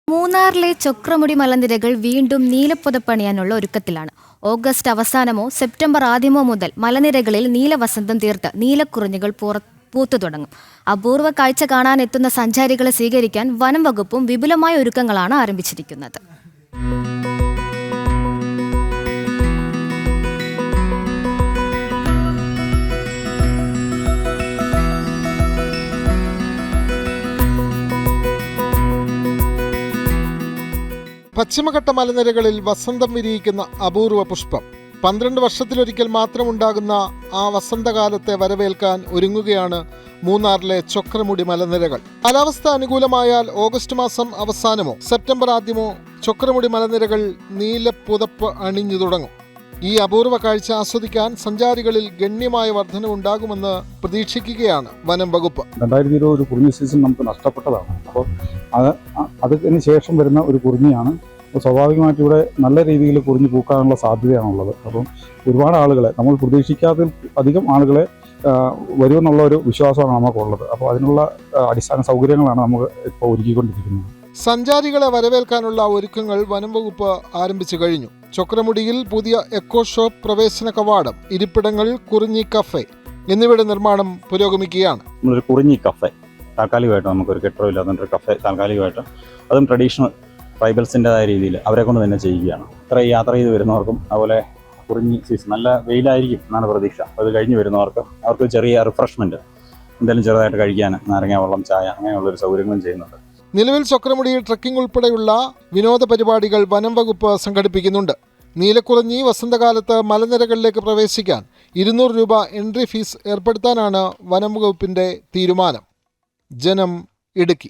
മൂന്നാറിലെ ചൊക്രമുടി മലനിരകൾ വീണ്ടും നീലപ്പുതപ്പണിയാനുള്ള ഒരുക്കത്തിലാണ്. ഓഗസ്റ്റ് അവസാനമോ സെപ്റ്റംബർ ആദ്യമോ മുതൽ മലനിരകളിൽ നീലവസന്തം തീർത്ത് നീലക്കുറിഞ്ഞുകൾ പൂത്തു തുടങ്ങും. അപൂർവ കാഴ്ച കാണാനെത്തുന്ന സഞ്ചാരികളെ സ്വീകരിക്കാൻ വനം വകുപ്പും വിപുലമായ ഒരുക്കങ്ങളാണ് ആരംഭിച്ചിരിക്കുന്നത്. പശ്ചിമഘട്ട മലനിരകളിൽ വസന്തം വിരിയിക്കുന്ന അപൂർവ പുഷ്പം. 12 വർഷത്തിലൊരിക്കൽ മാത്രമുണ്ടാകുന്ന ആ വസന്തകാലത്തെ വരവേൽക്കാൻ ഒരുങ്ങുകയാണ് മൂന്നാറിലെ ചൊക്രമുടി മലനിരകൾ. കാലാവസ്ഥ അനുകൂലമായാൽ ഓഗസ്റ്റ് മാസം അവസാനമോ സെപ്റ്റംബർ ആദ്യമോ ചൊക്രമുടി മലനിരകൾ നീലപ്പുതപ്പ് അണിഞ്ഞു തുടങ്ങും. ഈ അപൂർവ കാഴ്ച ആസ്വദിക്കാൻ സഞ്ചാരികളിൽ ഗണ്യമായ വർധനവുണ്ടാകുമെന്ന് പ്രതീക്ഷിക്കുകയാണ് വനം വകുപ്പ്. 2020 ഒരു കുറിഞ്ഞി സീസൺ നമുക്ക് നഷ്ടപ്പെട്ടതാണ്. അപ്പോൾ അതിന് ശേഷം വരുന്ന ഒരു കുറിഞ്ഞിയാണ്. അപ്പോൾ സ്വാഭാവികമായിട്ട് ഇവിടെ നല്ല രീതിയിൽ കുറിഞ്ഞി പൂക്കാനുള്ള സാധ്യതയാണുള്ളത്. അപ്പം ഒരുപാട് ആളുകളെ നമ്മൾ പ്രതീക്ഷിക്കാത്ത അധികം ആളുകളെ വരുമെന്നുള്ള ഒരു വിശ്വാസമാണ് നമുക്കുള്ളത്. അപ്പോൾ അതിനുള്ള അടിസ്ഥാന സൗകര്യങ്ങളാണ് നമുക്ക് ഇപ്പോൾ ഒരുക്കിക്കൊണ്ടിരിക്കുന്നത്. സഞ്ചാരികളെ വരവേൽക്കാനുള്ള ഒരുക്കങ്ങൾ വനം വകുപ്പ് ആരംഭിച്ചു കഴിഞ്ഞു. ചൊക്രമുടിയിൽ പുതിയ എക്കോ ഷോപ്പ്, പ്രവേശന കവാടം, ഇരിപ്പിടങ്ങൾ, കുറിഞ്ഞി കഫേ എന്നിവയുടെ നിർമ്മാണം പുരോഗമിക്കുകയാണ്. നമ്മളൊരു കുറിഞ്ഞി കഫേ താൽക്കാലികമായിട്ട് നമുക്കൊരു കെട്ടിടമില്ലാത്തൊരു കഫേ താൽക്കാലികമായിട്ട്, അതും ട്രഡീഷണൽ ട്രൈബൽസിൻ്റെതായ രീതിയിൽ അവരെ കൊണ്ട് തന്നെ ചെയ്യുകയാണ്. ഇത്ര യാത്ര ചെയ്ത് വരുന്നവർക്കും അതുപോലെ കുറിഞ്ഞി സീസൺ നല്ല വെയിലായിരിക്കും എന്നാണ് പ്രതീക്ഷ. അത് കഴിഞ്ഞ് അവർക്ക് ചെറിയ റിഫ്രഷ്മെൻറ്റ് എന്തെങ്കിലും ചെറുതായിട്ട് കഴിക്കാൻ നാരങ്ങ വെള്ളം, ചായ അങ്ങനെയുള്ളൊരു സൗകര്യങ്ങളും ചെയ്യുന്നുണ്ട്. നിലവിൽ ചൊക്രമുടിയിൽ ട്രക്കിംഗ് ഉൾപ്പെടെയുള്ള വിനോദ പരിപാടികൾ വനം വകുപ്പ് സംഘടിപ്പിക്കുന്നുണ്ട്. നീലക്കുറിഞ്ഞി വസന്തകാലത്ത് മലനിരകളിലേക്ക് പ്രവേശിക്കാൻ 200 രൂപ എൻട്രി ഫീസ് ഏർപ്പെടുത്താനാണ് വനം വകുപ്പിന്റെ തീരുമാനം. ജനം, ഇടുക്കി.